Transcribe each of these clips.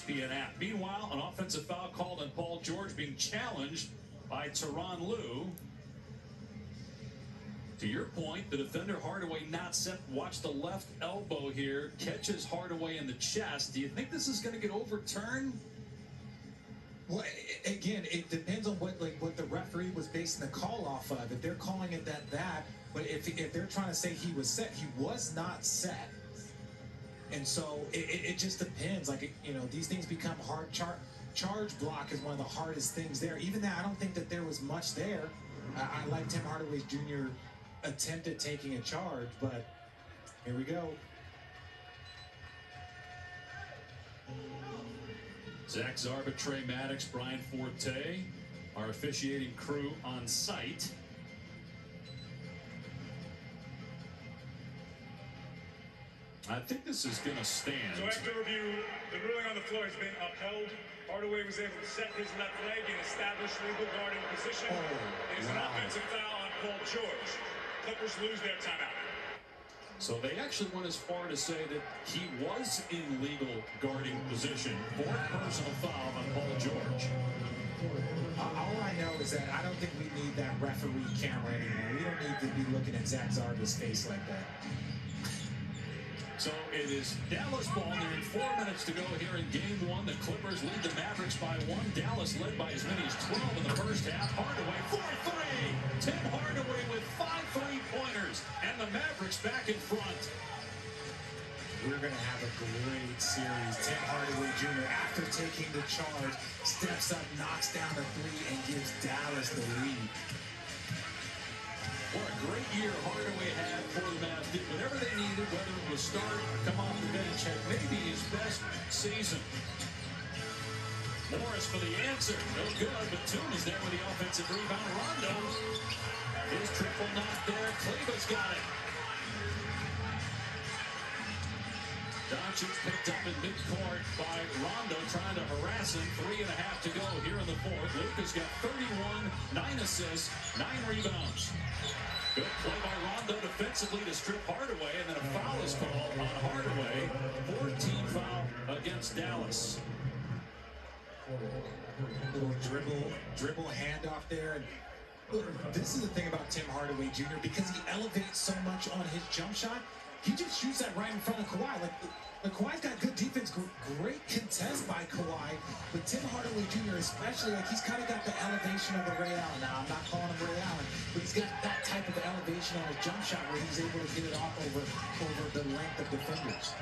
ESPN app. Meanwhile, an offensive foul called on Paul George being challenged by Tyronn Lue. To your point, the defender Hardaway not set. Watch the left elbow here. Catches Hardaway in the chest. Do you think this is going to get overturned? Well, again, it depends on what the referee was basing the call off of. If they're calling it that, but if they're trying to say he was set, he was not set. And so it just depends. These things become hard. Charge block is one of the hardest things there. Even that, I don't think that there was much there. I like Tim Hardaway Jr. attempted taking a charge, but here we go. Zach Zarba, Trey Maddox, Brian Forte, our officiating crew on site. I think this is going to stand. So after review, the ruling on the floor has been upheld. Hardaway was able to set his left leg and establish legal guarding position. It is an offensive foul on Paul George. Clippers lose their timeout. So they actually went as far to say that he was in legal guarding position. Fourth personal foul on Paul George. All I know is that I don't think we need that referee camera anymore. We don't need to be looking at Zach Zarba's face like that. So it is Dallas ball nearing 4 minutes to go here in game one. The Clippers lead the Mavericks by 1. Dallas led by as many as 12 in the first half. Hardaway for 3. Tim Hardaway with 5 3-pointers. And the Mavericks back in front. We're going to have a great series. Tim Hardaway Jr., after taking the charge, steps up, knocks down the 3, and gives Dallas the lead. What a great year Hardaway had for the Mavs. Did whatever they needed, whether it was start, come off the bench, had maybe his best season. Morris for the answer. No good, but Toon is there with the offensive rebound. Rondo. His triple not there. Kleber's got it. Doncic picked up in midcourt by Rondo, trying to harass him. 3.5 to go here in the fourth. Luka's got 31, 9 assists, 9 rebounds. Good play by Rondo defensively to strip Hardaway, and then a foul is called on Hardaway. 14 foul against Dallas. Little dribble handoff there. And this is the thing about Tim Hardaway Jr. because he elevates so much on his jump shot. He just shoots that right in front of Kawhi. Kawhi's got good defense, great contest by Kawhi, but Tim Hardaway Jr. especially, he's kind of got the elevation of the Ray Allen. Now, I'm not calling him Ray Allen, but he's got that type of elevation on his jump shot where he's able to get it off over the length of defenders.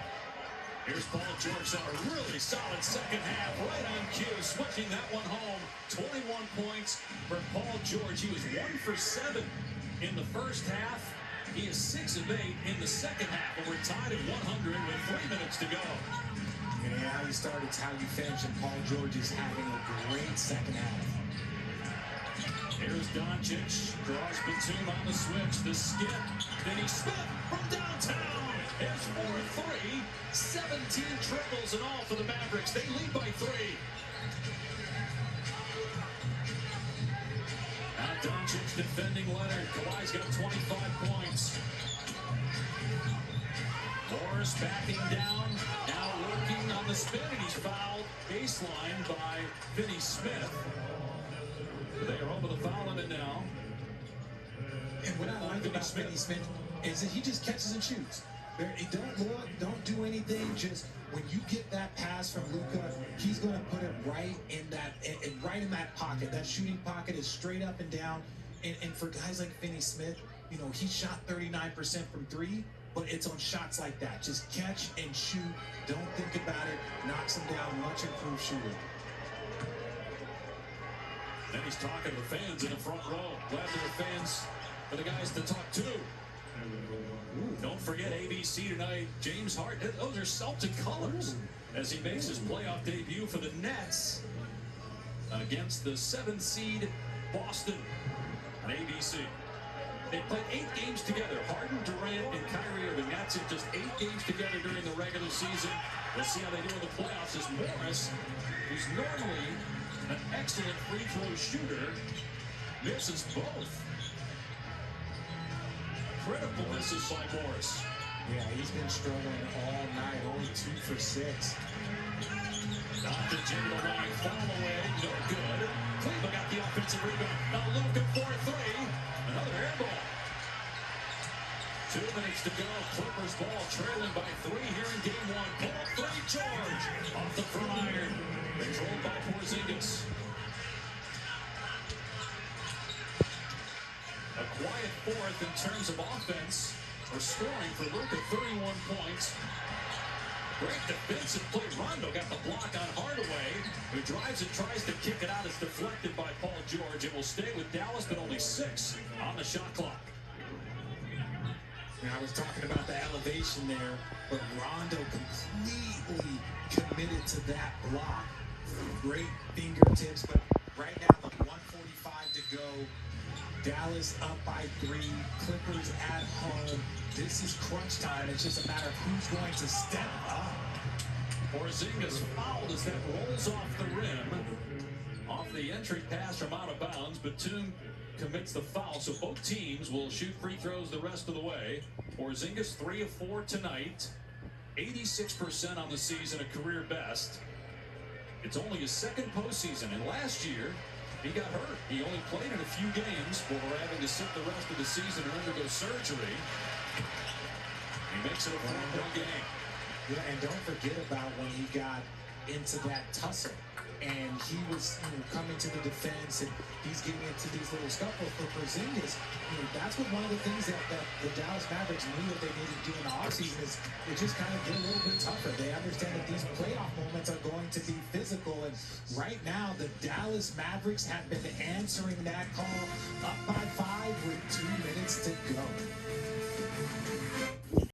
Here's Paul George on a really solid second half, right on cue, switching that one home. 21 points for Paul George. He was 1 for 7 in the first half. He is 6 of 8 in the second half, and we're tied at 100 with 3 minutes to go. Yeah, how you start, it's how you finish, and Paul George is having a great second half. Here's Doncic, draws Batum on the switch, the skip. Finney Smith from downtown. His 4-3, 17 triples in all for the Mavericks. They lead by 3. Now Doncic defending Leonard. Kawhi's got 25 points. Morris backing down. Now working on the spin, and he's fouled baseline by Finney Smith. They are over the foul limit now. And what I like about Finney Smith is that he just catches and shoots. He don't look, don't do anything. Just when you get that pass from Luka, he's going to put it right in that pocket. That shooting pocket is straight up and down. And for guys like Finney Smith, he shot 39% from 3, but it's on shots like that. Just catch and shoot. Don't think about it. Knocks him down. Much improved shooter. Then he's talking to the fans in the front row. Glad there are fans for the guys to talk to. Don't forget ABC tonight. James Harden. Those are Celtic colors as he makes his playoff debut for the Nets against the 7th seed Boston on ABC. They played 8 games together. Harden, Durant, and Kyrie Irving. That's it. Just 8 games together during the regular season. We'll see how they do in the playoffs as Morris, who's normally an excellent free throw shooter, misses both. Critical misses by Morris. Yeah, he's been struggling all night. Only 2 for 6. Off the Jimmy the line, fall away, no good. Cleveland got the offensive rebound. Now Luka for three. Another air ball. 2 minutes to go. Clippers ball trailing by 3 here in game 1. Pull up 3, George. Off the front iron. Controlled by Porzingis. A quiet fourth in terms of offense or scoring for Luka, 31 points. Great defensive play. Rondo got the block on Hardaway, who drives and tries to kick it out. It's deflected by Paul George. It will stay with Dallas, but only 6 on the shot clock. I was talking about the elevation there, but Rondo completely committed to that block. Great fingertips, but right now, the 1:45 to go. Dallas up by 3. Clippers at home. This is crunch time. It's just a matter of who's going to step up. Porzingis fouled as that rolls off the rim. Off the entry pass from out of bounds. Batum commits the foul, so both teams will shoot free throws the rest of the way. Porzingis 3 of 4 tonight. 86% on the season, a career best. It's only his second postseason, and last year, he got hurt. He only played in a few games before having to sit the rest of the season and undergo surgery. He makes it a 4-point game. Yeah, and don't forget about when he got into that tussle and he was coming to the defense and he's getting into these little scuffles for Porzingis. That's what one of the things that the Dallas Mavericks knew that they needed to do in the offseason is it just kind of get a little bit tougher. They understand that these playoff moments are going to be physical, and right now the Dallas Mavericks have been answering that call up by 5 with 2 minutes to go.